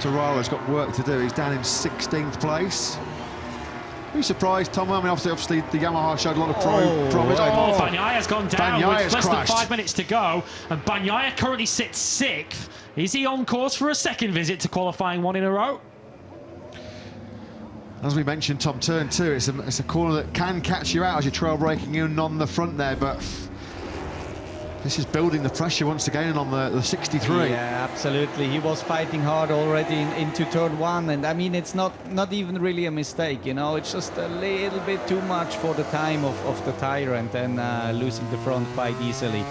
Quartararo's got work to do. He's down in 16th place. Are you surprised, Tom? I mean, obviously the Yamaha showed a lot of promise. Oh, Bagnaia's gone down with less than 5 minutes to go, and Bagnaia currently sits 6th. Is he on course for a second visit to qualifying 1 in a row? As we mentioned, Tom, turn 2, it's a corner that can catch you out as you're trail braking in on the front there, but this is building the pressure once again on the 63. Yeah, absolutely. He was fighting hard already into turn 1, and I mean, it's not even really a mistake, you know, it's just a little bit too much for the time of the tire, and then losing the front quite easily.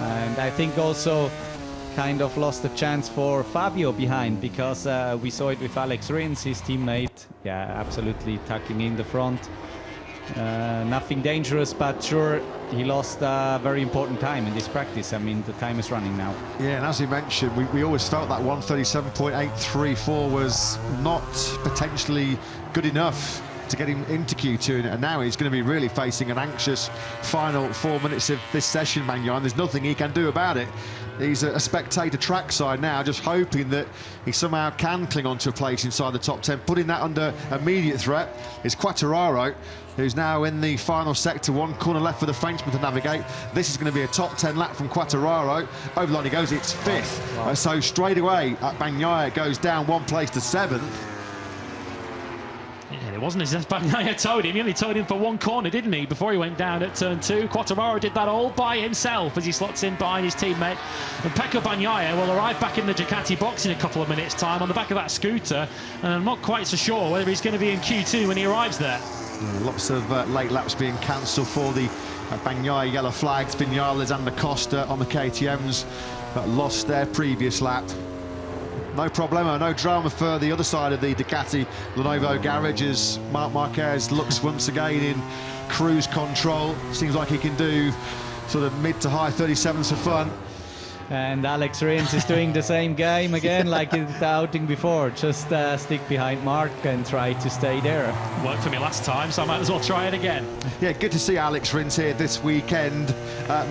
And I think also kind of lost the chance for Fabio behind, because we saw it with Alex Rins, his teammate. Yeah, absolutely tucking in the front. Nothing dangerous, but sure, he lost a very important time in this practice. I mean, the time is running now. Yeah, and as you mentioned, we always felt that 1:37.834 was not potentially good enough to get him into Q2, and now he's going to be really facing an anxious final 4 minutes of this session, Bagnaia, and there's nothing he can do about it. He's a spectator trackside now, just hoping that he somehow can cling on to a place inside the top 10. Putting that under immediate threat is Quartararo, who's now in the final sector, 1 corner left for the Frenchman to navigate. This is going to be a top 10 lap from Quartararo. Over the line he goes, it's 5th. Wow. So straight away, Bagnaia goes down 1 place to 7th. Yeah, it wasn't as if Bagnaia towed him. He only towed him for 1 corner, didn't he, before he went down at turn 2. Quartararo did that all by himself as he slots in behind his teammate. And Pecco Bagnaia will arrive back in the Ducati box in a couple of minutes' time on the back of that scooter. And I'm not quite so sure whether he's going to be in Q2 when he arrives there. Lots of late laps being cancelled for the Bagnaia yellow flags. Vinales and Costa on the KTMs lost their previous lap. No problemo, no drama for the other side of the Ducati Lenovo garage as Marc Marquez looks once again in cruise control. Seems like he can do sort of mid to high 37s for fun. And Alex Rins is doing the same game again, like in the outing before. Just stick behind Mark and try to stay there. Worked for me last time, so I might as well try it again. Yeah, good to see Alex Rins here this weekend,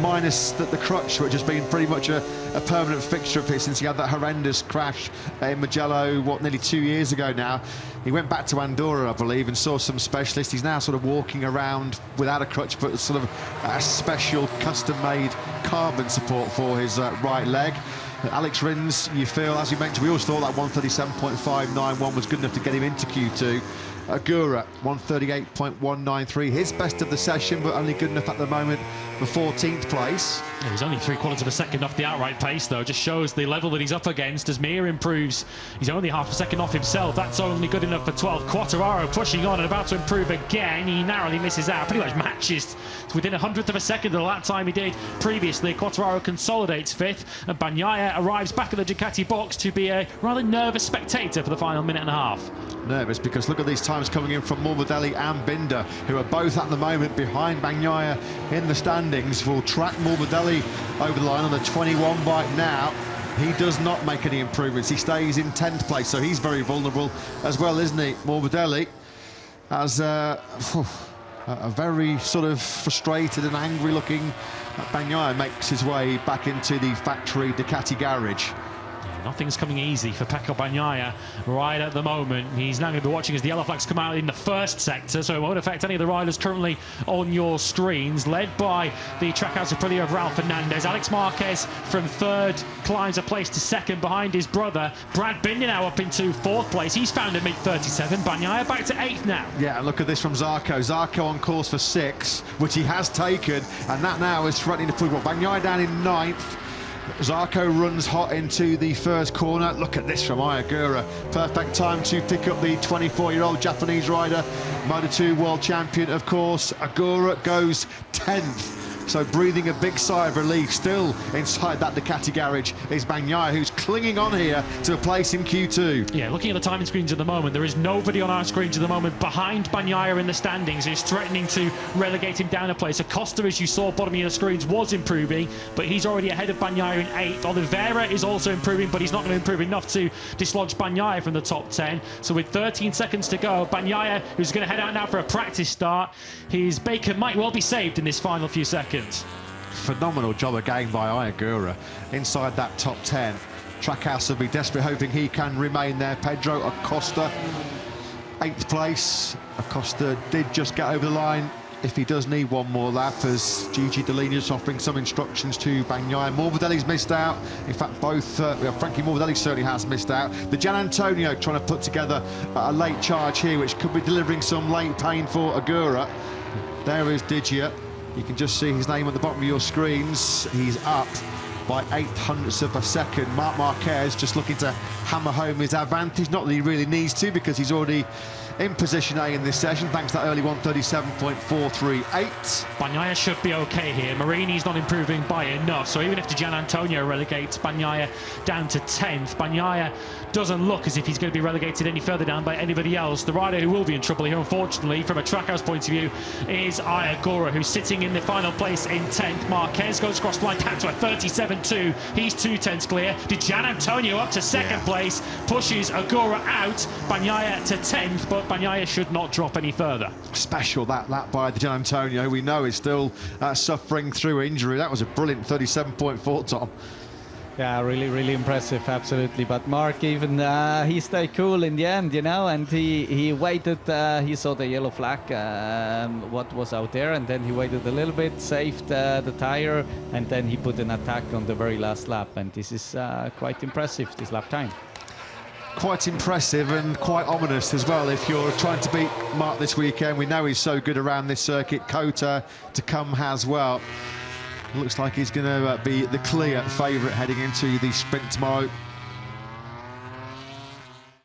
minus the crutch, which has been pretty much a permanent fixture of his since he had that horrendous crash in Mugello, nearly 2 years ago now. He went back to Andorra, I believe, and saw some specialists. He's now sort of walking around without a crutch, but sort of a special custom-made carbon support for his right leg. Alex Rins, you feel, as you mentioned, we always thought that 1:37.591 was good enough to get him into Q2. Ogura, 1:38.193, his best of the session, but only good enough at the moment for 14th place. Yeah, he's only 3/4 of a second off the outright pace, though. Just shows the level that he's up against. As Mir improves, he's only half a second off himself. That's only good enough for 12th. Quartararo pushing on and about to improve again. He narrowly misses out. Pretty much matches within 100th of a second of the lap time he did previously. Quartararo consolidates 5th, and Bagnaia arrives back at the Ducati box to be a rather nervous spectator for the final minute and a half. Nervous because look at these times coming in from Morbidelli and Binder, who are both at the moment behind Bagnaia in the standings. Will track Morbidelli over the line on the 21 bike now. He does not make any improvements. He stays in 10th place, so he's very vulnerable as well, isn't he? Morbidelli has a very sort of frustrated and angry looking Bagnaia makes his way back into the factory Ducati garage. Nothing's coming easy for Pecco Bagnaia right at the moment. He's now going to be watching as the yellow flags come out in the first sector, so it won't affect any of the riders currently on your screens. Led by the Trackhouse Aprilia of Raul Fernandez. Alex Marquez from 3rd climbs a place to 2nd behind his brother. Brad Binder now up into 4th place. He's found a mid-37. Bagnaia back to 8th now. Yeah, and look at this from Zarco. Zarco on course for 6th, which he has taken, and that now is threatening to put Bagnaia down in 9th. Zarco runs hot into the first corner. Look at this from Ogura. Perfect time to pick up the 24-year-old Japanese rider, Moto2 world champion, of course. Ogura goes 10th. So breathing a big sigh of relief. Still inside that Ducati garage is Bagnaia, who's clinging on here to a place in Q2. Yeah, looking at the timing screens at the moment, there is nobody on our screens at the moment behind Bagnaia in the standings who's threatening to relegate him down a place. Acosta, as you saw, bottom of the screens, was improving, but he's already ahead of Bagnaia in 8th. Oliveira is also improving, but he's not going to improve enough to dislodge Bagnaia from the top 10. So with 13 seconds to go, Bagnaia, who's going to head out now for a practice start, his bacon might well be saved in this final few seconds. Phenomenal job again by Ogura inside that top 10. Trackhouse will be desperately hoping he can remain there. Pedro Acosta, 8th place. Acosta did just get over the line. If he does need one more lap, as Gigi Dell'Igna's offering some instructions to Bagnaia. Morbidelli's missed out. In fact, both Frankie Morbidelli certainly has missed out. The Giannantonio trying to put together a late charge here, which could be delivering some late pain for Ogura. There is Digia. You can just see his name at the bottom of your screens. He's up by 0.08 of a second. Marc Marquez just looking to hammer home his advantage. Not that he really needs to, because he's already in position A in this session, thanks to that early 1:37.438. Bagnaia should be okay here. Marini's not improving by enough, so even if the Giannantonio relegates Bagnaia down to 10th, Bagnaia doesn't look as if he's going to be relegated any further down by anybody else. The rider who will be in trouble here, unfortunately, from a Trackhouse point of view, is Ogura, who's sitting in the final place in 10th. Marquez goes across the line down to a 37.2. He's 2/10 clear. The Giannantonio up to second place, pushes Ogura out. Bagnaia to 10th, but Bagnaia should not drop any further. Special that lap by the Giannantonio, who we know is still suffering through injury. That was a brilliant 37.4, Tom. Yeah, really impressive, absolutely. But Mark, even he stayed cool in the end, you know, and he waited. He saw the yellow flag, what was out there, and then he waited a little bit, saved the tire, and then he put an attack on the very last lap. And this is quite impressive, this lap time. Quite impressive and quite ominous as well if you're trying to beat Mark this weekend. We know he's so good around this circuit. Kota to come as well. Looks like he's going to be the clear favourite heading into the sprint tomorrow.